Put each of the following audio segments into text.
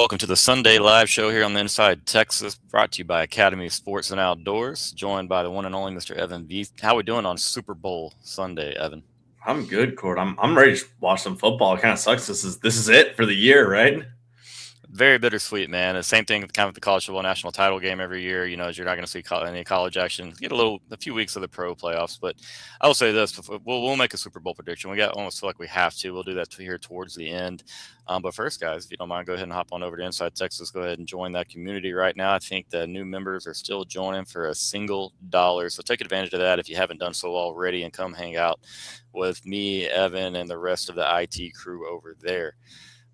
Welcome to the Sunday live show here on the Inside Texas, brought to you by Academy of Sports and Outdoors, joined by the one and only Mr. Evan V. How we doing on Super Bowl Sunday, Evan? I'm good, Cord. I'm ready to watch some football. It kind of sucks. This is it for the year, right? Very bittersweet, man. The same thing with kind of the college football national title game every year. You know, as you're not going to see any college action. Get a few weeks of the pro playoffs. But I will say this: we'll make a Super Bowl prediction. We almost feel like we have to. We'll do that here towards the end. But first, guys, if you don't mind, go ahead and hop on over to Inside Texas. Go ahead and join that community right now. I think the new members are still joining for a $1, so take advantage of that if you haven't done so already, and come hang out with me, Evan, and the rest of the IT crew over there.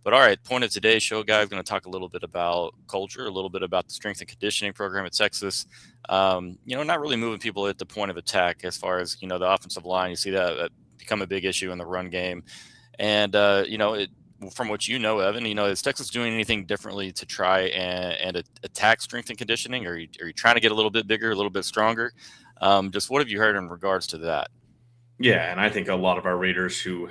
But all right, point of today's show, guys, going to talk a little bit about culture, a little bit about the strength and conditioning program at Texas. Not really moving people at the point of attack as far as, the offensive line. You see that become a big issue in the run game. And, from what you know, Evan, is Texas doing anything differently to try and attack strength and conditioning? Or are you trying to get a little bit bigger, a little bit stronger? Just what have you heard in regards to that? Yeah, and I think a lot of our readers who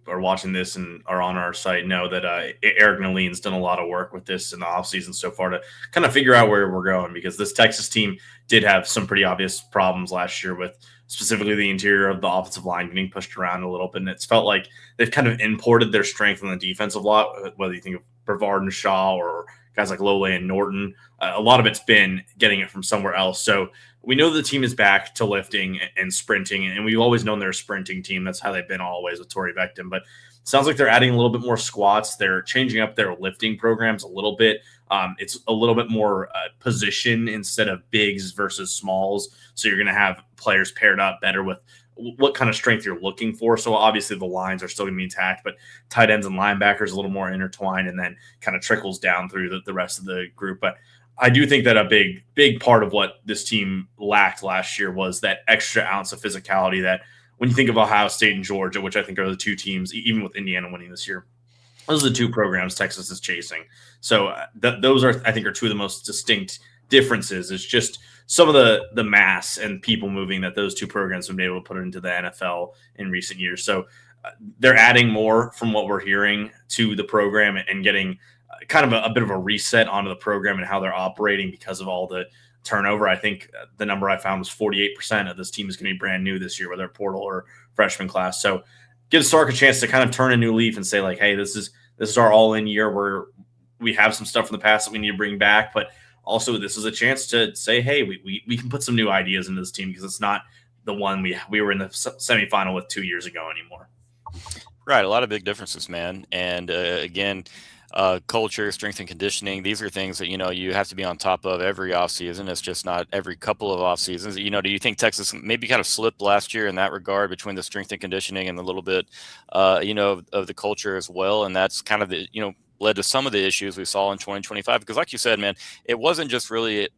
are watching this and are on our site know that Eric Naline's done a lot of work with this in the offseason so far to kind of figure out where we're going, because this Texas team did have some pretty obvious problems last year with specifically the interior of the offensive line getting pushed around a little bit. And it's felt like they've kind of imported their strength on the defensive lot, whether you think of Brevard and Shaw or guys like Lole and Norton. A lot of it's been getting it from somewhere else. So we know the team is back to lifting and sprinting, and we've always known they're a sprinting team. That's how they've been always with Torrey Becton. But it sounds like they're adding a little bit more squats. They're changing up their lifting programs a little bit. It's a little bit more position instead of bigs versus smalls. So you're going to have players paired up better with what kind of strength you're looking for. So obviously the lines are still going to be intact, but tight ends and linebackers a little more intertwined, and then kind of trickles down through the rest of the group. But I do think that a big part of what this team lacked last year was that extra ounce of physicality that when you think of Ohio State and Georgia, which I think are the two teams, even with Indiana winning this year, those are the two programs Texas is chasing. So those are, I think, are two of the most distinct differences. It's just some of the mass and people moving that those two programs have been able to put into the NFL in recent years. So they're adding more from what we're hearing to the program and getting kind of a bit of a reset onto the program and how they're operating because of all the turnover. I think the number I found was 48% of this team is going to be brand new this year, whether portal or freshman class. So give Sark a chance to kind of turn a new leaf and say, like, hey, this is our all-in year where we have some stuff from the past that we need to bring back, but also this is a chance to say, hey, we can put some new ideas into this team, because it's not the one we were in the semifinal with 2 years ago anymore. Right. A lot of big differences, man. And again, culture, strength and conditioning, these are things that, you have to be on top of every offseason. It's just not every couple of off seasons. Do you think Texas maybe kind of slipped last year in that regard between the strength and conditioning and a little bit, of the culture as well? And that's kind of the, led to some of the issues we saw in 2025, because like you said, man, it wasn't just really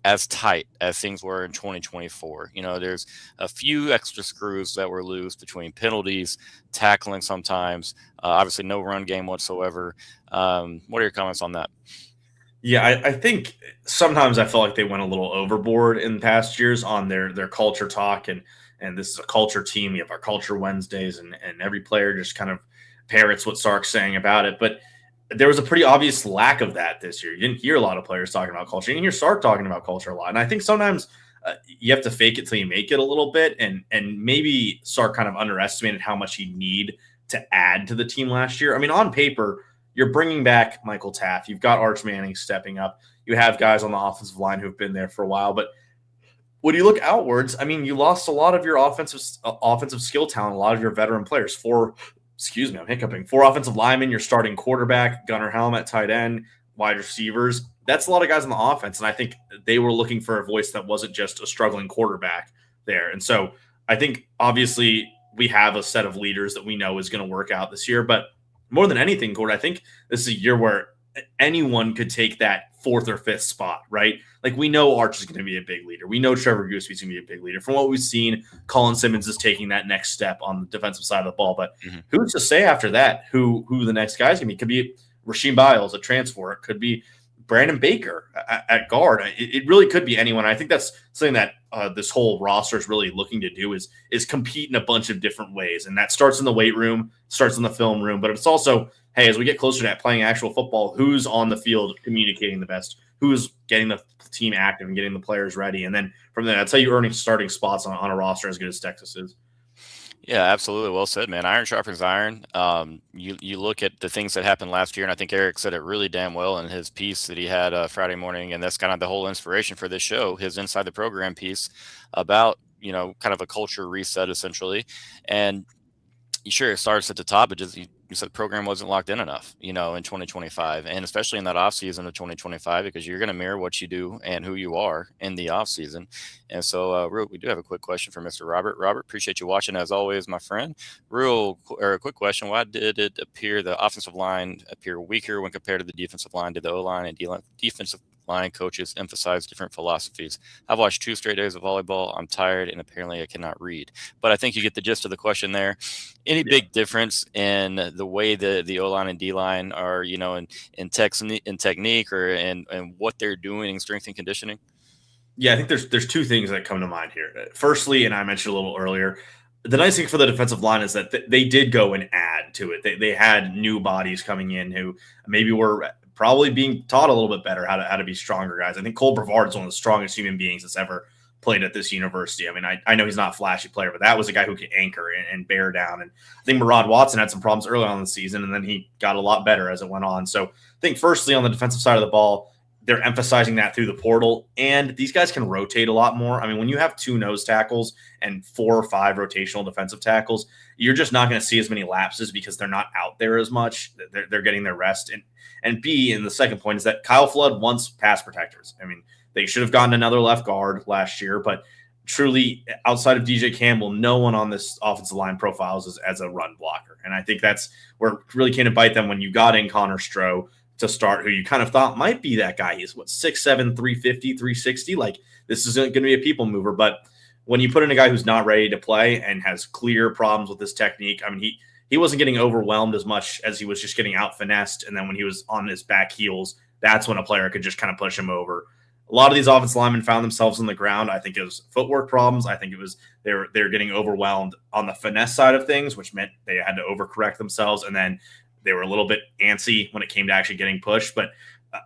as tight as things were in 2024. There's a few extra screws that were loose between penalties, tackling sometimes, obviously no run game whatsoever. What are your comments on that? Yeah, I think sometimes I feel like they went a little overboard in past years on their culture talk, and this is a culture team. We have our culture Wednesdays, and every player just kind of parrots what Sark's saying about it. But there was a pretty obvious lack of that this year. You didn't hear a lot of players talking about culture. You didn't hear Sark talking about culture a lot. And I think sometimes you have to fake it till you make it a little bit. And maybe Sark kind of underestimated how much he'd need to add to the team last year. I mean, on paper, you're bringing back Michael Taft. You've got Arch Manning stepping up. You have guys on the offensive line who've been there for a while. But when you look outwards, I mean, you lost a lot of your offensive skill talent, a lot of your veteran players. I'm hiccuping. 4 offensive linemen, your starting quarterback, Gunnar Helm at tight end, wide receivers. That's a lot of guys on the offense. And I think they were looking for a voice that wasn't just a struggling quarterback there. And so I think obviously we have a set of leaders that we know is going to work out this year. But more than anything, Gord, I think this is a year where anyone could take that 4th or 5th spot, right? Like, we know Arch is going to be a big leader. We know Trevor Goosby's going to be a big leader. From what we've seen, Colin Simmons is taking that next step on the defensive side of the ball. But who's to say after that who the next guy's going to be? It could be Rasheem Biles, a transfer. It could be Brandon Baker at guard. It really could be anyone. I think that's something that this whole roster is really looking to do is compete in a bunch of different ways, and that starts in the weight room, starts in the film room, but it's also, hey, as we get closer to that playing actual football, who's on the field communicating the best, who's getting the team active and getting the players ready, and then from there, that's how you earn starting spots on a roster as good as Texas is. Yeah, absolutely. Well said, man. Iron sharpens iron. You look at the things that happened last year, and I think Eric said it really damn well in his piece that he had Friday morning, and that's kind of the whole inspiration for this show, his Inside the Program piece about, kind of a culture reset essentially. And sure, it starts at the top, but just you said the program wasn't locked in enough, in 2025, and especially in that off season of 2025, because you're going to mirror what you do and who you are in the off season. And so, we do have a quick question for Mr. Robert. Robert, appreciate you watching as always, my friend. A quick question: why did it appear the offensive line appear weaker when compared to the defensive line? Did the O line and defensive line coaches emphasize different philosophies? I've watched 2 straight days of volleyball. I'm tired, and apparently I cannot read. But I think you get the gist of the question there. Any big difference in the way the O-line and D-line are, in technique or in what they're doing in strength and conditioning? Yeah, I think there's 2 things that come to mind here. Firstly, and I mentioned a little earlier, the nice thing for the defensive line is that they did go and add to it. They had new bodies coming in who maybe were probably being taught a little bit better how to be stronger guys. I think Cole Brevard is one of the strongest human beings that's ever played at this university. I mean, I know he's not a flashy player, but that was a guy who could anchor and bear down. And I think Murad Watson had some problems early on in the season, and then he got a lot better as it went on. So I think firstly on the defensive side of the ball, they're emphasizing that through the portal, and these guys can rotate a lot more. I mean, when you have 2 nose tackles and 4 or 5 rotational defensive tackles, you're just not going to see as many lapses because they're not out there as much. They're getting their rest. And B, and the second point is that Kyle Flood wants pass protectors. I mean, they should have gotten another left guard last year, but truly outside of DJ Campbell, no one on this offensive line profiles as a run blocker. And I think that's where it really came to bite them when you got in Connor Stroh to start, who you kind of thought might be that guy. He's 6'7", 350, 360. Like, this isn't going to be a people mover. But when you put in a guy who's not ready to play and has clear problems with his technique, I mean, he wasn't getting overwhelmed as much as he was just getting out finessed. And then when he was on his back heels, that's when a player could just kind of push him over. A lot of these offensive linemen found themselves on the ground. I think it was footwork problems. I think it was they were getting overwhelmed on the finesse side of things, which meant they had to overcorrect themselves. And then they were a little bit antsy when it came to actually getting pushed. But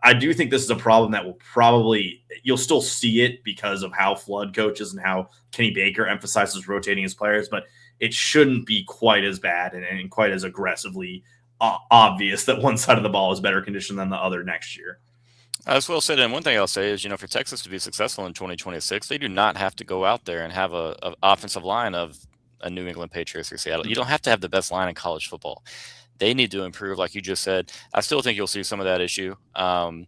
I do think this is a problem that will you'll still see it because of how Flood coaches and how Kenny Baker emphasizes rotating his players. But it shouldn't be quite as bad and quite as aggressively obvious that one side of the ball is better conditioned than the other next year. As well said, and one thing I'll say is, for Texas to be successful in 2026, they do not have to go out there and have a offensive line of a New England Patriots or Seattle. You don't have to have the best line in college football. They need to improve, like you just said. I still think you'll see some of that issue. I'm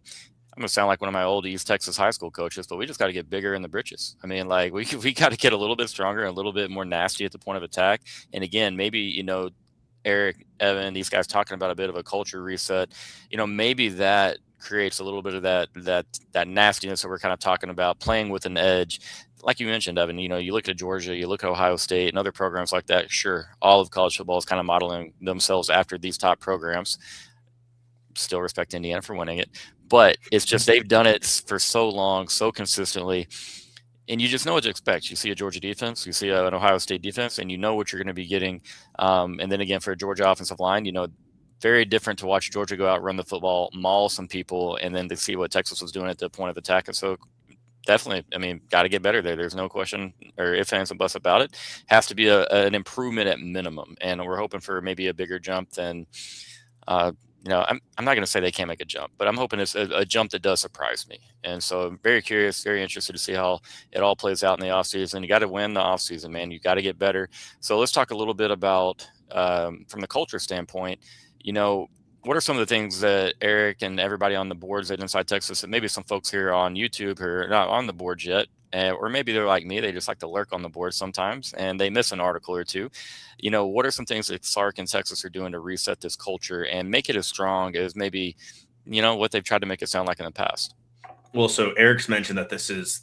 going to sound like one of my old East Texas high school coaches, but we just got to get bigger in the britches. I mean, like we got to get a little bit stronger and a little bit more nasty at the point of attack. And again, maybe, Eric, Evan, these guys talking about a bit of a culture reset, maybe that creates a little bit of that nastiness that we're kind of talking about, playing with an edge. Like you mentioned, Evan, you look at Georgia, you look at Ohio State and other programs like that. Sure, all of college football is kind of modeling themselves after these top programs. Still respect Indiana for winning it, but it's just they've done it for so long, so consistently, and you just know what to expect. You see a Georgia defense, you see an Ohio State defense, and you know what you're going to be getting. And then again, for a Georgia offensive line, very different to watch Georgia go out, run the football, maul some people, and then to see what Texas was doing at the point of attack. And so definitely, I mean, got to get better there. There's no question or ifs, ands, and buts about it. Has to be an improvement at minimum. And we're hoping for maybe a bigger jump than, I'm not going to say they can't make a jump, but I'm hoping it's a jump that does surprise me. And so I'm very curious, very interested to see how it all plays out in the offseason. You got to win the offseason, man. You got to get better. So let's talk a little bit about, from the culture standpoint, what are some of the things that Eric and everybody on the boards at Inside Texas, and maybe some folks here on YouTube who are not on the board yet, or maybe they're like me, they just like to lurk on the board sometimes and they miss an article or two. What are some things that Sark and Texas are doing to reset this culture and make it as strong as maybe, what they've tried to make it sound like in the past? Well, so Eric's mentioned that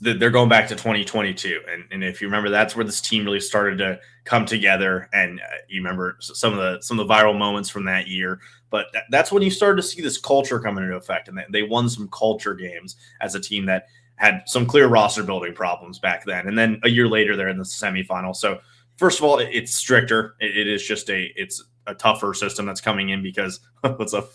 they're going back to 2022, and if you remember, that's where this team really started to come together. And you remember some of the viral moments from that year, but that's when you started to see this culture come into effect, and they won some culture games as a team that had some clear roster building problems back then. And then a year later, they're in the semifinal. So first of all, it's stricter. It is just it's a tougher system that's coming in because what's up?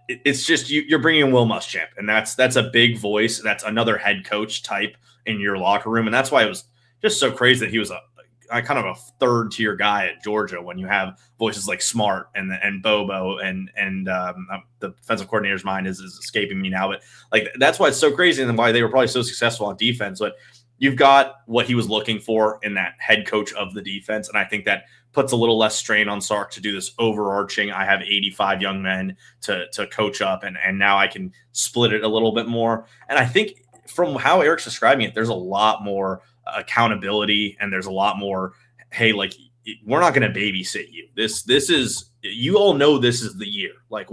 It's just you're bringing in Will Muschamp, and that's a big voice. That's another head coach type in your locker room, and that's why it was just so crazy that he was a kind of a third tier guy at Georgia when you have voices like Smart and Bobo and the defensive coordinator's mind is escaping me now, but like that's why it's so crazy and why they were probably so successful on defense. But you've got what he was looking for in that head coach of the defense, and I think that puts a little less strain on Sark to do this overarching. I have 85 young men to coach up, and now I can split it a little bit more. And I think from how Eric's describing it, there's a lot more accountability, and there's a lot more. Hey, like we're not going to babysit you. This is you all know this is the year. Like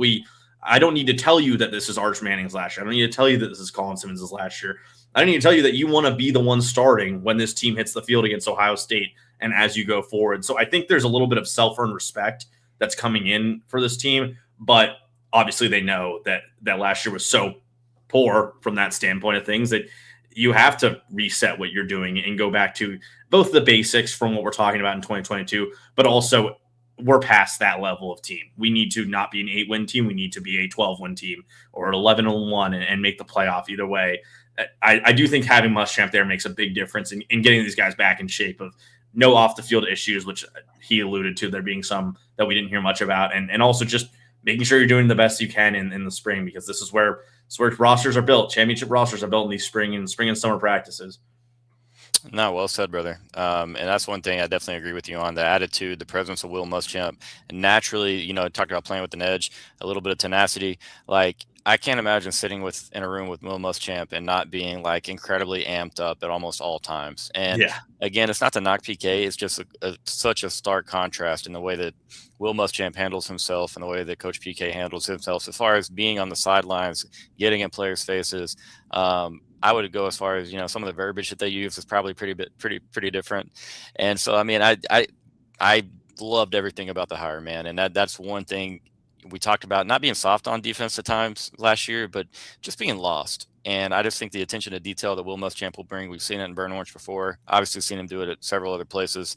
I don't need to tell you that this is Arch Manning's last year. I don't need to tell you that this is Colin Simmons' last year. I don't need to tell you that you want to be the one starting when this team hits the field against Ohio State and as you go forward. So I think there's a little bit of self-earned respect that's coming in for this team, but obviously they know that last year was so poor from that standpoint of things that you have to reset what you're doing and go back to both the basics from what we're talking about in 2022, but also we're past that level of team. We need to not be an 8-win team. We need to be a 12-win team or an 11-1 and make the playoff either way. I do think having Muschamp there makes a big difference in getting these guys back in shape of no off the field issues, which he alluded to there being some that we didn't hear much about. And also just making sure you're doing the best you can in the spring, because this is where rosters are built. Championship rosters are built in these spring and summer practices. No, well said, brother. And that's one thing I definitely agree with you on: the attitude, the presence of Will Muschamp, and naturally, talked about playing with an edge, a little bit of tenacity. Like I can't imagine sitting in a room with Will Muschamp and not being like incredibly amped up at almost all times. And again, it's not to knock PK; it's just such a stark contrast in the way that Will Muschamp handles himself and the way that Coach PK handles himself, as far as being on the sidelines, getting in players' faces. I would go as far as some of the verbiage that they use is probably pretty different. And so I mean I loved everything about the hire, man, and that's one thing we talked about, not being soft on defense at times last year, but just being lost. And I just think the attention to detail that Will Muschamp will bring, we've seen it in Burn Orange before. Obviously seen him do it at several other places.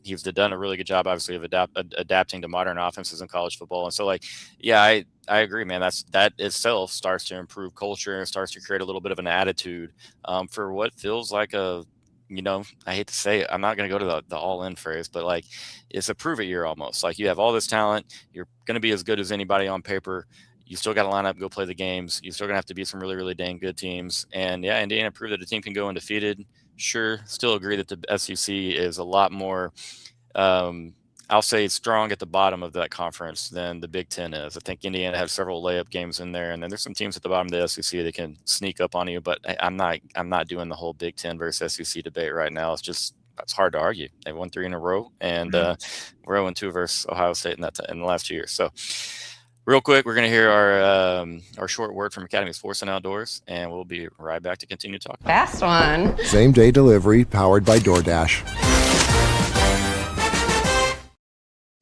He's done a really good job, obviously, of adapting to modern offenses in college football. And so, I agree, man. That itself starts to improve culture and starts to create a little bit of an attitude for what feels like I hate to say it, I'm not going to go to the all-in phrase, but it's a prove it year almost. Like you have all this talent, you're going to be as good as anybody on paper. You still got to line up, go play the games. You're still going to have to beat some really, really dang good teams. And Indiana proved that a team can go undefeated. Sure, still agree that the SEC is a lot more, I'll say, strong at the bottom of that conference than the Big Ten is. I think Indiana has several layup games in there, and then there's some teams at the bottom of the SEC that can sneak up on you. But I'm not doing the whole Big Ten versus SEC debate right now. It's hard to argue. They won 3 in a row, and we're 0-2 versus Ohio State in the last 2 years. So, real quick, we're going to hear our short word from Academy Sports and Outdoors, and we'll be right back to continue talking. Fast one. Same day delivery powered by DoorDash.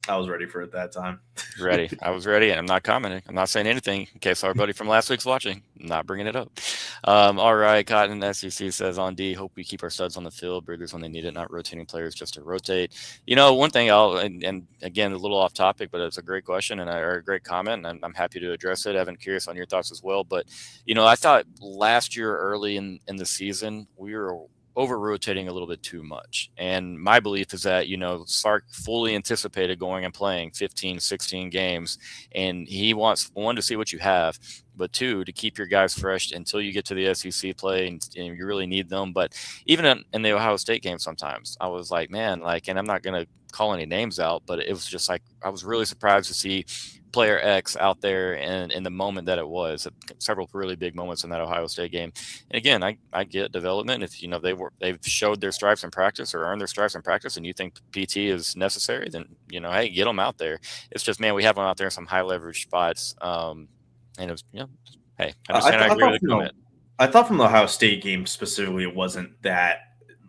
I was ready for it that time. Ready. I was ready, and I'm not commenting. I'm not saying anything in case our buddy from last week's watching. I'm not bringing it up. All right, Cotton SEC says on D, hope we keep our studs on the field, breathers when they need it, not rotating players just to rotate. One thing and again, a little off topic, but it's a great question and a great comment, and I'm happy to address it. Evan, curious on your thoughts as well. But, I thought last year early in the season, we were over-rotating a little bit too much. And my belief is that, Sark fully anticipated going and playing 15, 16 games, and he wants, one, to see what you have, but two, to keep your guys fresh until you get to the SEC play and you really need them. But even in the Ohio State game sometimes, I was like, man, and I'm not going to call any names out, but it was just I was really surprised to see player X out there in the moment that it was. Several really big moments in that Ohio State game. And again, I get development. If they've showed their stripes in practice or earned their stripes in practice, and you think PT is necessary, then hey, get them out there. It's just, man, we have them out there in some high leverage spots. And it was hey, I understand. I agree with the comment. I thought from the Ohio State game specifically, it wasn't that.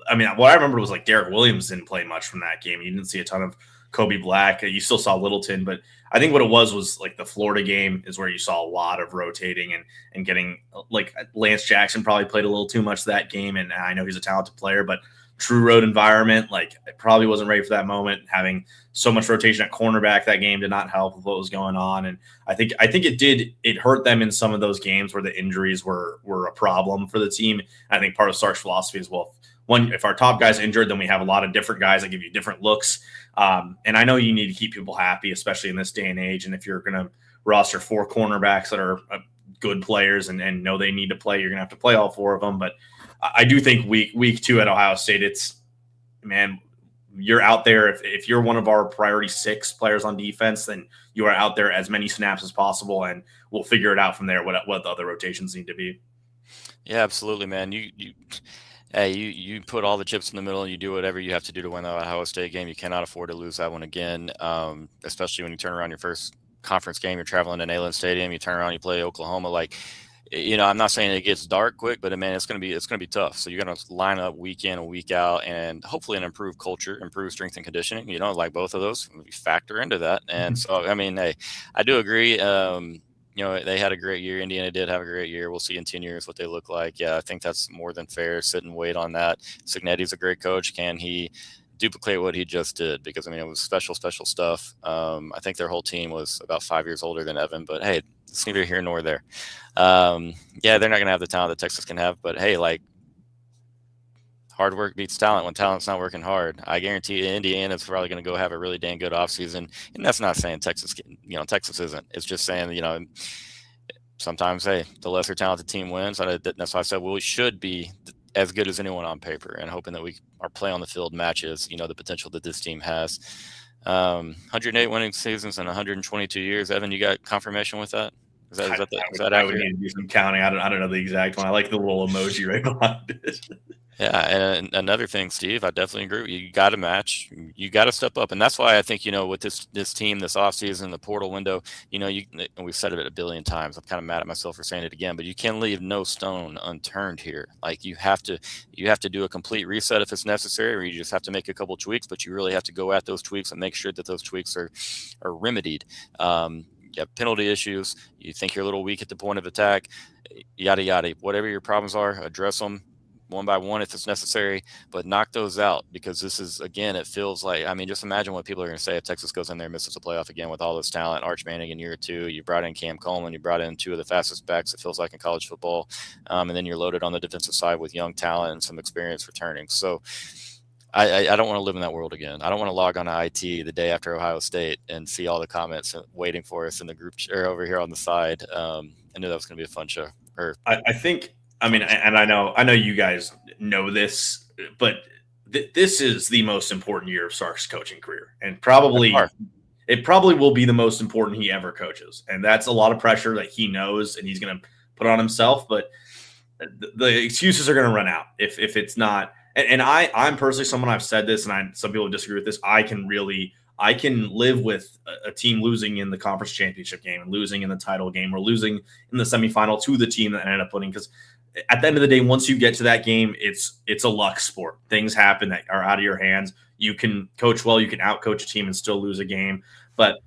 I mean, what I remember was like Derek Williams didn't play much from that game. You didn't see a ton of Kobe Black. You still saw Littleton, but I think what it was like the Florida game is where you saw a lot of rotating and getting, like, Lance Jackson probably played a little too much that game. And I know he's a talented player, but true road environment, like, it probably wasn't ready for that moment. Having so much rotation at cornerback that game did not help with what was going on. And I think it hurt them in some of those games where the injuries were a problem for the team. I think part of Sark's philosophy is, well, if our top guy's injured, then we have a lot of different guys that give you different looks. And I know you need to keep people happy, especially in this day and age. And if you're going to roster 4 cornerbacks that are good players and know they need to play, you're going to have to play all 4 of them. But I do think week 2 at Ohio State, it's, man, you're out there. If you're one of our priority 6 players on defense, then you are out there as many snaps as possible, and we'll figure it out from there what the other rotations need to be. Yeah, absolutely, man. You put all the chips in the middle and you do whatever you have to do to win the Ohio State game. You cannot afford to lose that one again, especially when you turn around your first conference game. You're traveling to Neyland Stadium. You turn around, you play Oklahoma. Like, I'm not saying it gets dark quick, but man, it's gonna be tough. So you're gonna line up week in and week out, and hopefully an improved culture, improved strength and conditioning. Like both of those, we factor into that. And so, I mean, hey, I do agree. They had a great year. Indiana did have a great year. We'll see in 10 years what they look like. Yeah, I think that's more than fair. Sit and wait on that. Cignetti's a great coach. Can he duplicate what he just did? Because, I mean, it was special stuff. I think their whole team was about 5 years older than Evan, but hey, it's neither here nor there. Yeah, they're not going to have the talent that Texas can have, but hey, like, hard work beats talent when talent's not working hard. I guarantee you Indiana's probably going to go have a really dang good offseason. And that's not saying Texas isn't. It's just saying, sometimes, hey, the lesser talented team wins. That's why I said, well, we should be as good as anyone on paper, and hoping that our play on the field matches, the potential that this team has. 108 winning seasons in 122 years. Evan, you got confirmation with that? Is that accurate? I would need to do some counting. I don't know the exact one. I like the little emoji right behind it. Yeah, and another thing, Steve, I definitely agree. You got to match. You got to step up, and that's why I think with this team, this offseason, the portal window, and we've said it a billion times. I'm kind of mad at myself for saying it again, but you can leave no stone unturned here. Like, you have to do a complete reset if it's necessary, or you just have to make a couple tweaks. But you really have to go at those tweaks and make sure that those tweaks are remedied. You have penalty issues. You think you're a little weak at the point of attack, yada yada. Whatever your problems are, address them one by one if it's necessary, but knock those out, because this is, again, it feels like, I mean, just imagine what people are going to say if Texas goes in there and misses a playoff again with all this talent. Arch Manning in year 2, you brought in Cam Coleman, you brought in 2 of the fastest backs, it feels like, in college football, and then you're loaded on the defensive side with young talent and some experience returning. So I don't want to live in that world again. I don't want to log on to IT the day after Ohio State and see all the comments waiting for us in the group or over here on the side. I knew that was going to be a fun show. I think, I mean, and I know you guys know this, but this is the most important year of Sark's coaching career, and it probably will be the most important he ever coaches. And that's a lot of pressure that he knows and he's going to put on himself. But the excuses are going to run out if it's not. And I'm personally someone, I've said this, and some people disagree with this. I can live with a team losing in the conference championship game and losing in the title game, or losing in the semifinal to the team that ended up winning. Because at the end of the day, once you get to that game, it's a luck sport. Things happen that are out of your hands. You can coach well, you can outcoach a team and still lose a game. But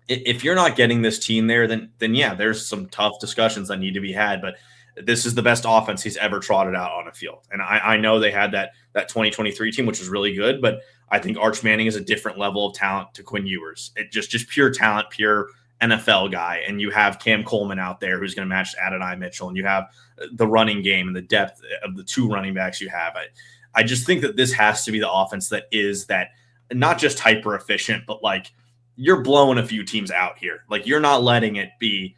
if you're not getting this team there, then yeah, there's some tough discussions that need to be had. But this is the best offense he's ever trotted out on a field. And I know they had that 2023 team, which was really good, but I think Arch Manning is a different level of talent to Quinn Ewers. It just pure talent, pure NFL guy. And you have Cam Coleman out there who's going to match Adonai Mitchell, and you have the running game and the depth of the 2 running backs you have. I just think that this has to be the offense that is that, not just hyper efficient, but like, you're blowing a few teams out here. Like, you're not letting it be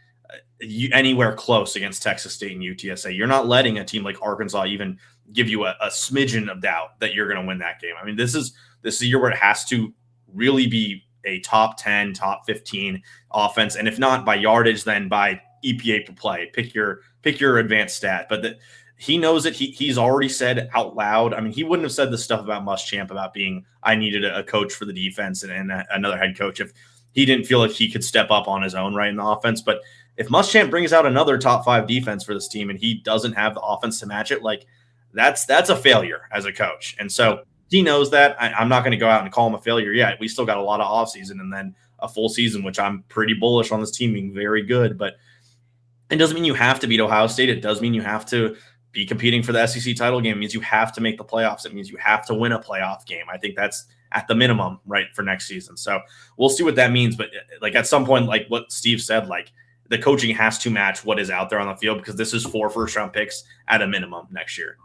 anywhere close against Texas State and UTSA. You're not letting a team like Arkansas even give you a smidgen of doubt that you're going to win that game. I mean, this is a year where it has to really be a top 10, top 15 offense. And if not by yardage, then by EPA per play. Pick your advanced stat. But he knows it. He's already said out loud. I mean, he wouldn't have said the stuff about Muschamp about I needed a coach for the defense and another head coach if he didn't feel like he could step up on his own right in the offense. But if Muschamp brings out another top 5 defense for this team and he doesn't have the offense to match it, like that's a failure as a coach. And so he knows that. I'm not going to go out and call him a failure yet. We still got a lot of offseason and then a full season, which I'm pretty bullish on this team being very good. But it doesn't mean you have to beat Ohio State. It does mean you have to be competing for the SEC title game. It means you have to make the playoffs. It means you have to win a playoff game. I think that's at the minimum, right, for next season. So we'll see what that means. But like at some point, like what Steve said, like the coaching has to match what is out there on the field because this is 4 first-round picks at a minimum next year.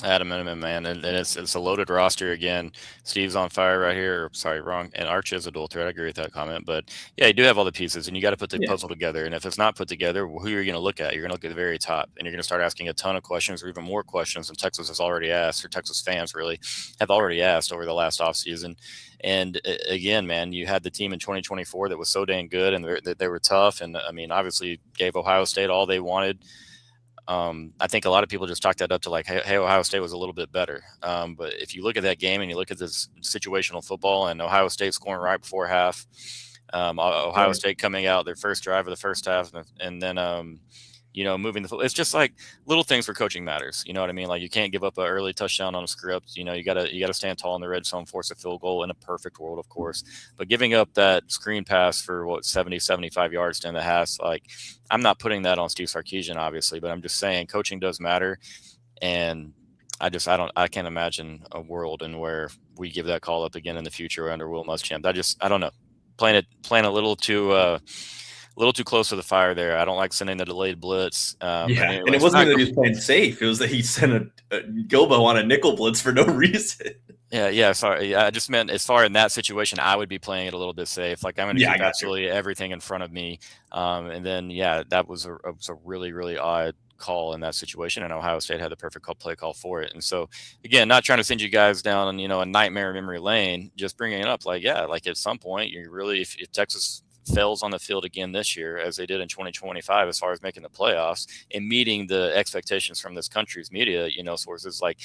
At a minimum, man, and it's a loaded roster again. Steve's on fire right here. Sorry, wrong. And Arch is a dual threat. I agree with that comment. But yeah, you do have all the pieces, and you got to put the puzzle together. And if it's not put together, who are you going to look at? You're going to look at the very top, and you're going to start asking a ton of questions, or even more questions than Texas has already asked, or Texas fans really have already asked over the last offseason. And again, man, you had the team in 2024 that was so dang good, and they were tough. And I mean, obviously, gave Ohio State all they wanted. I think a lot of people just talk that up to like, hey, Ohio State was a little bit better. But if you look at that game and you look at this situational football and Ohio State scoring right before half, Ohio State coming out their first drive of the first half, and then, moving the it's just like little things where coaching matters. You know what I mean? Like you can't give up an early touchdown on a script. You gotta stand tall in the red zone, force a field goal in a perfect world, of course. But giving up that screen pass for 70, 75 yards to end the half, like I'm not putting that on Steve Sarkisian, obviously, but I'm just saying coaching does matter. And I can't imagine a world in where we give that call up again in the future under Will Muschamp. I don't know. Playing a little too close to the fire there. I don't like sending the delayed blitz. And it wasn't that he was playing safe. It was that he sent a Gobo on a nickel blitz for no reason. Yeah. Sorry. I just meant as far in that situation, I would be playing it a little bit safe. Like I'm going to keep absolutely everything in front of me. And then, that was a really, really odd call in that situation, and Ohio State had the perfect play call for it. And so, again, not trying to send you guys down, a nightmare memory lane, just bringing it up. Like at some point, you really, if Texas fails on the field again this year, as they did in 2025, as far as making the playoffs and meeting the expectations from this country's media, sources, like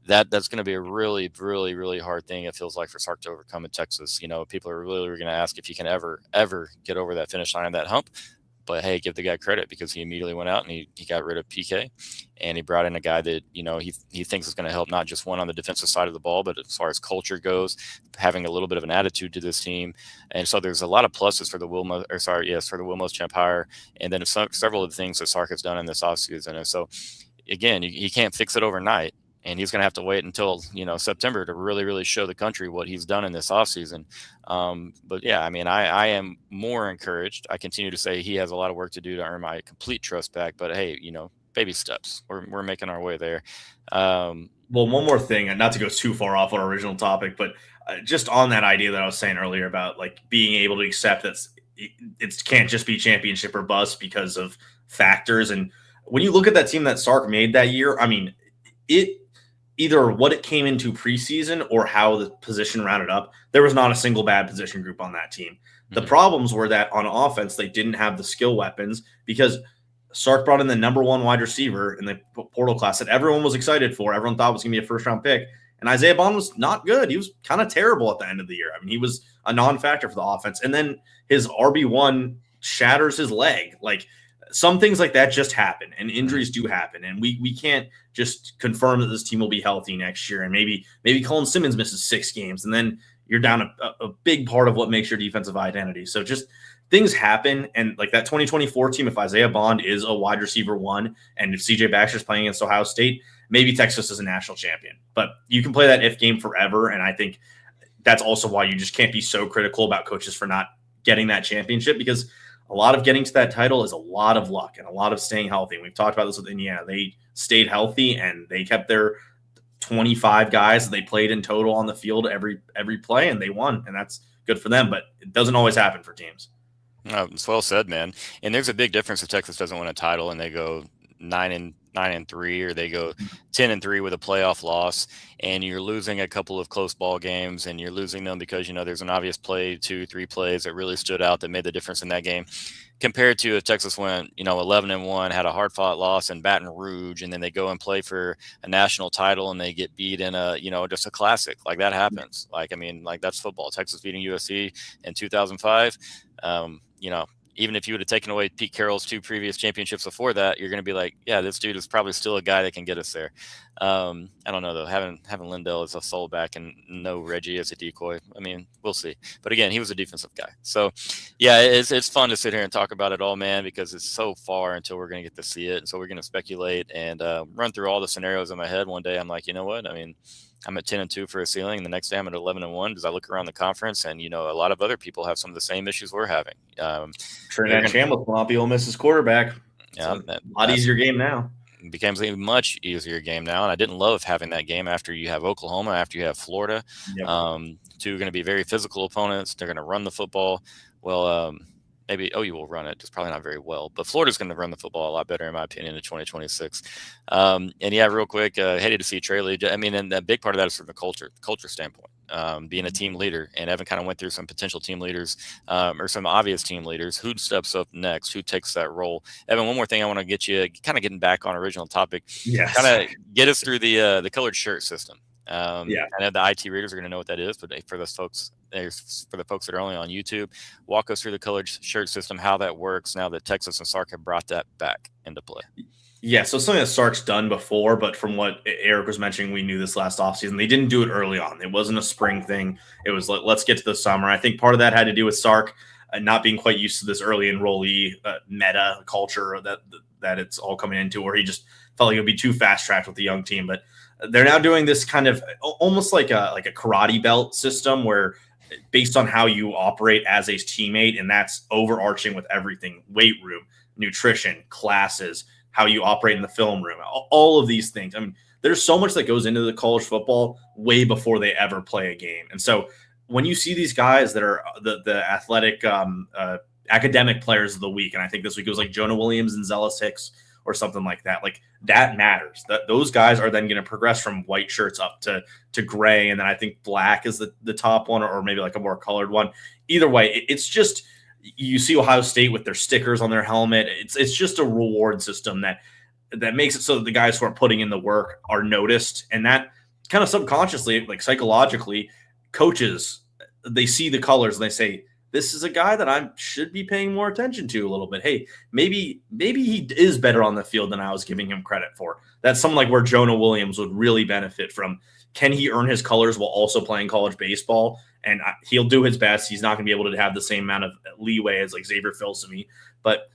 that's going to be a really, really, really hard thing. It feels like for Sark to overcome in Texas. People are really going to ask if he can ever get over that finish line and that hump. But hey, give the guy credit because he immediately went out and he got rid of PK, and he brought in a guy that he thinks is going to help not just one on the defensive side of the ball, but as far as culture goes, having a little bit of an attitude to this team. And so there's a lot of pluses for the Will Muschamp hire, and then several of the things that Sark has done in this offseason. And so again, he can't fix it overnight. And he's going to have to wait until, September to really, really show the country what he's done in this offseason. But yeah, I mean, I am more encouraged. I continue to say he has a lot of work to do to earn my complete trust back. But hey, baby steps. We're making our way there. Well, one more thing, and not to go too far off our original topic, but just on that idea that I was saying earlier about like being able to accept that it can't just be championship or bust because of factors. And when you look at that team that Sark made that year, I mean, either what it came into preseason or how the position rounded up, there was not a single bad position group on that team. The problems were that on offense, they didn't have the skill weapons because Sark brought in the number 1 wide receiver in the portal class that everyone was excited for. Everyone thought was going to be a first-round pick. And Isaiah Bond was not good. He was kind of terrible at the end of the year. I mean, he was a non-factor for the offense. And then his RB1 shatters his leg. Like, some things like that just happen, and injuries do happen, and we can't just confirm that this team will be healthy next year. And maybe Colin Simmons misses 6 games, and then you're down a big part of what makes your defensive identity. So just things happen, and like that 2024 team, if Isaiah Bond is a wide receiver 1, and if CJ Baxter's playing against Ohio State, maybe Texas is a national champion. But you can play that if game forever, and I think that's also why you just can't be so critical about coaches for not getting that championship, because a lot of getting to that title is a lot of luck and a lot of staying healthy. And we've talked about this with Indiana. They stayed healthy and they kept their 25 guys that they played in total on the field every play, and they won. And that's good for them, but it doesn't always happen for teams. It's well said, man. And there's a big difference if Texas doesn't win a title and they go 9-3, or they go 10-3 with a playoff loss, and you're losing a couple of close ball games, and you're losing them because there's an obvious play, 2-3 plays that really stood out that made the difference in that game, compared to if Texas went 11-1, had a hard fought loss in Baton Rouge, and then they go and play for a national title and they get beat in a just a classic. Like that happens. Like, I mean, like that's football. Texas beating USC in 2005. even if you would have taken away Pete Carroll's 2 previous championships before that, you're going to be like, yeah, this dude is probably still a guy that can get us there. I don't know though. Having Lindell as a sole back and no Reggie as a decoy, I mean, we'll see. But again, he was a defensive guy. So yeah, it's fun to sit here and talk about it all, man, because it's so far until we're going to get to see it. And so we're going to speculate and run through all the scenarios in my head. One day I'm like, you know what? I mean, I'm at 10-2 for a ceiling. And the next day I'm at 11-1 because I look around the conference and, a lot of other people have some of the same issues we're having. Trinidad Chambliss will not be Ole Miss's quarterback. Yeah, a lot easier game now. It becomes a much easier game now. And I didn't love having that game after you have Oklahoma, after you have Florida. Yep. 2 going to be very physical opponents. They're going to run the football. Well, maybe OU will run it, just probably not very well. But Florida's going to run the football a lot better, in my opinion, in 2026. And yeah, real quick, hated to see Trey Lee. I mean, and a big part of that is from the culture standpoint, being a team leader. And Evan kind of went through some potential team leaders or some obvious team leaders. Who steps up next? Who takes that role? Evan, one more thing I want to get you kind of getting back on original topic. Yes. Kind of get us through the colored shirt system. Yeah. I know the IT readers are going to know what that is, but for those folks, for the folks that are only on YouTube, walk us through the colored shirt system, how that works now that Texas and Sark have brought that back into play. Yeah, so something that Sark's done before, but from what Eric was mentioning, we knew this last offseason. They didn't do it early on. It wasn't a spring thing. It was let's get to the summer. I think part of that had to do with Sark not being quite used to this early enrollee meta culture that it's all coming into, where he just felt like it would be too fast-tracked with the young team. But they're now doing this kind of almost like a karate belt system where based on how you operate as a teammate, and that's overarching with everything, weight room, nutrition, classes, how you operate in the film room, all of these things. I mean, there's so much that goes into the college football way before they ever play a game. And so when you see these guys that are the athletic academic players of the week, and I think this week it was like Jonah Williams and Zealous Hicks or something like that, like that matters. That those guys are then going to progress from white shirts up to gray, and then I think black is the top one, or maybe like a more colored one. Either way, it's just you see Ohio State with their stickers on their helmet. It's just a reward system that makes it so that the guys who are putting in the work are noticed, and that kind of subconsciously, like psychologically, coaches, they see the colors and they say, this is a guy that I should be paying more attention to a little bit. Hey, maybe he is better on the field than I was giving him credit for. That's something like where Jonah Williams would really benefit from. Can he earn his colors while also playing college baseball? And he'll do his best. He's not going to be able to have the same amount of leeway as like Xavier Filsaime, but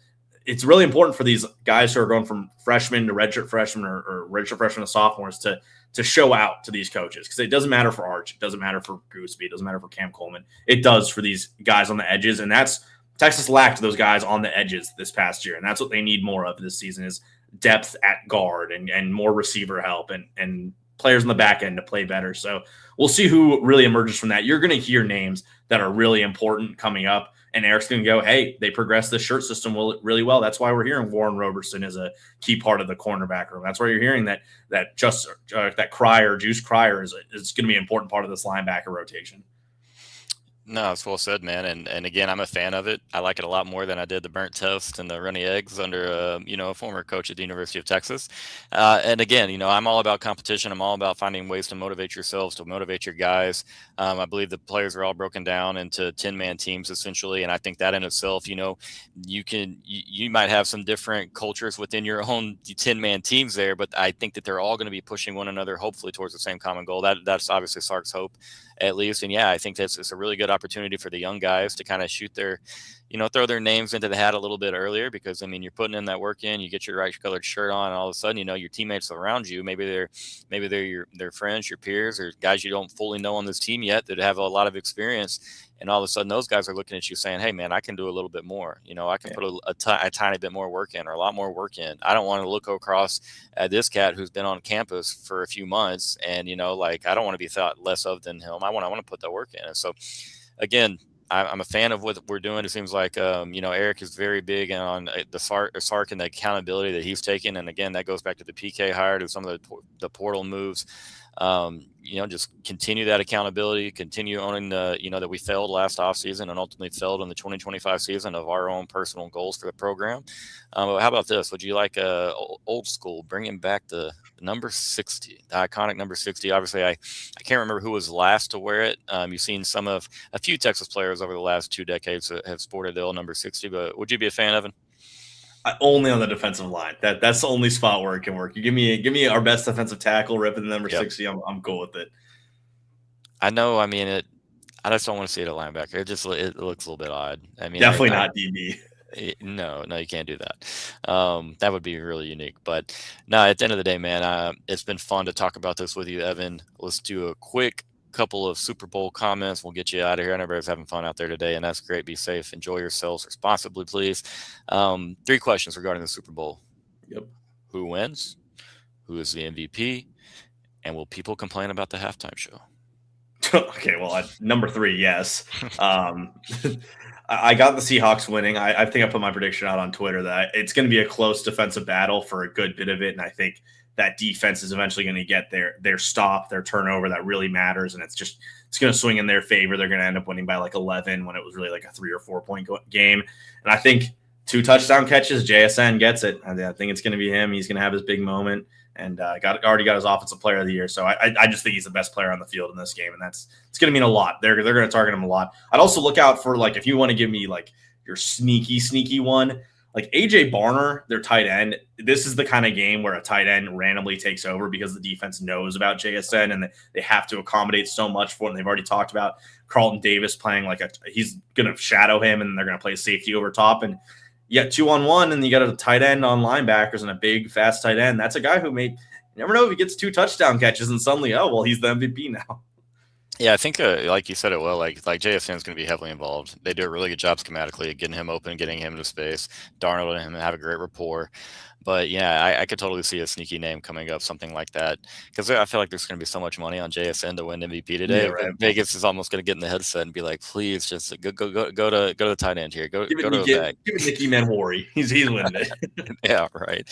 it's really important for these guys who are going from freshmen to redshirt freshmen or redshirt freshmen to sophomores to show out to these coaches, because it doesn't matter for Arch, it doesn't matter for Gooseby, it doesn't matter for Cam Coleman. It does for these guys on the edges, and that's Texas lacked those guys on the edges this past year, and that's what they need more of this season is depth at guard and more receiver help and players in the back end to play better. So we'll see who really emerges from that. You're going to hear names that are really important coming up, and Eric's going to go, hey, they progressed the shirt system really well. That's why we're hearing Warren Roberson is a key part of the cornerback room. That's why you're hearing that Cryer, Juice Cryer is going to be an important part of this linebacker rotation. No, it's well said, man. And again, I'm a fan of it. I like it a lot more than I did the burnt toast and the runny eggs under a former coach at the University of Texas. And again, I'm all about competition. I'm all about finding ways to motivate yourselves, to motivate your guys. I believe the players are all broken down into 10-man teams essentially, and I think that in itself, you might have some different cultures within your own 10-man teams there, but I think that they're all going to be pushing one another hopefully towards the same common goal. That's obviously Sark's hope, at least. And yeah, I think it's a really good opportunity for the young guys to kind of shoot their, throw their names into the hat a little bit earlier, because you're putting in that work in, you get your right colored shirt on, and all of a sudden, your teammates around you, maybe they're their friends, your peers, or guys you don't fully know on this team yet that have a lot of experience. And all of a sudden those guys are looking at you saying, hey man, I can do a little bit more. I can put a tiny bit more work in, or a lot more work in. I don't want to look across at this cat who's been on campus for a few months and, I don't want to be thought less of than him. I want to put that work in. And so again, I'm a fan of what we're doing. It seems like, Eric is very big on the Sark and the accountability that he's taken. And again, that goes back to the PK hire, to some of the portal moves. Just continue that accountability, continue owning the, that we failed last offseason and ultimately failed in the 2025 season of our own personal goals for the program. But how about this? Would you like old school, bringing back the number 60, the iconic number 60? Obviously, I can't remember who was last to wear it. You've seen a few Texas players over the last 2 decades that have sported the old number 60, but would you be a fan, Evan? Only on the defensive line. That's the only spot where it can work. You give me our best defensive tackle ripping the number 60. I'm cool with it. I know. I mean, I just don't want to see it at linebacker. It looks a little bit odd. I mean, definitely not DB. No, you can't do that. That would be really unique. But no, at the end of the day, man, it's been fun to talk about this with you, Evan. Let's do a quick couple of Super Bowl comments. We'll get you out of here. I know everybody's having fun out there today, and that's great. Be safe. Enjoy yourselves responsibly, please. 3 questions regarding the Super Bowl. Yep. Who wins? Who is the MVP? And will people complain about the halftime show? Okay, well, number 3, yes. I got the Seahawks winning. I think I put my prediction out on Twitter that it's going to be a close defensive battle for a good bit of it, and I think that defense is eventually going to get their stop, their turnover that really matters, and it's going to swing in their favor. They're going to end up winning by like 11 when it was really like a 3 or 4 point game. And I think 2 touchdown catches, JSN gets it. I think it's going to be him. He's going to have his big moment, and already got his offensive player of the year. So I just think he's the best player on the field in this game, and it's going to mean a lot. They're going to target him a lot. I'd also look out for, like, if you want to give me like your sneaky one, like AJ Barner, their tight end. This is the kind of game where a tight end randomly takes over because the defense knows about JSN and they have to accommodate so much for him. They've already talked about Carlton Davis playing he's going to shadow him, and they're going to play safety over top. And you got 2-on-1, and you got a tight end on linebackers and a big, fast tight end. That's a guy who you never know if he gets 2 touchdown catches and suddenly, he's the MVP now. Yeah, I think like you said it well, like JSN is going to be heavily involved. They do a really good job schematically, getting him open, getting him into space. Darnold and him have a great rapport. But yeah, I could totally see a sneaky name coming up, something like that, because I feel like there's going to be so much money on JSN to win MVP today. Yeah, right. Vegas is almost going to get in the headset and be like, please, just go to the tight end here. Go to the back. Give it Nicky Manwari. He's winning it. Yeah, right.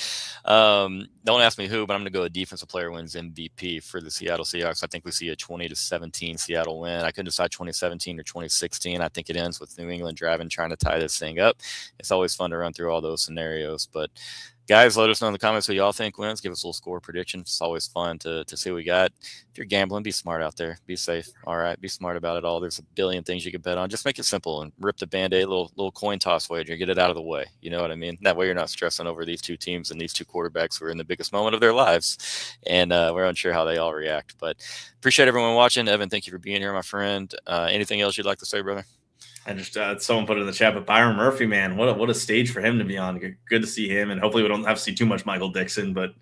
Don't ask me who, but I'm going to go a defensive player wins MVP for the Seattle Seahawks. I think we see a 20-17 Seattle win. I couldn't decide 2017 or 2016. I think it ends with New England driving, trying to tie this thing up. It's always fun to run through all those scenarios, but guys, let us know in the comments who y'all think wins. Give us a little score prediction. It's always fun to see what we got. If you're gambling, be smart out there. Be safe. All right. Be smart about it all. There's a billion things you can bet on. Just make it simple and rip the Band-Aid, little coin toss wager. Get it out of the way. You know what I mean? That way you're not stressing over these 2 teams and these 2 quarterbacks who are in the biggest moment of their lives. And we're unsure how they all react. But appreciate everyone watching. Evan, thank you for being here, my friend. Anything else you'd like to say, brother? I just someone put it in the chat, but Byron Murphy, man, what a stage for him to be on. Good to see him, and hopefully we don't have to see too much Michael Dixon, but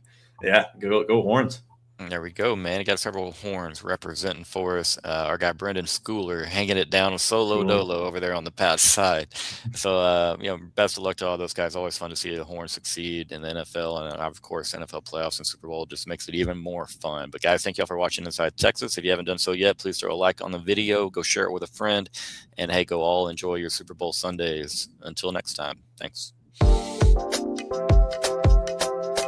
yeah, go Horns. There we go, man. He got several Horns representing for us. Our guy Brendan Schooler hanging it down with Solo Dolo over there on the Pats side. So, best of luck to all those guys. Always fun to see the Horns succeed in the NFL, and of course, NFL playoffs and Super Bowl just makes it even more fun. But guys, thank y'all for watching Inside Texas. If you haven't done so yet, please throw a like on the video. Go share it with a friend, and hey, go all enjoy your Super Bowl Sundays. Until next time, thanks.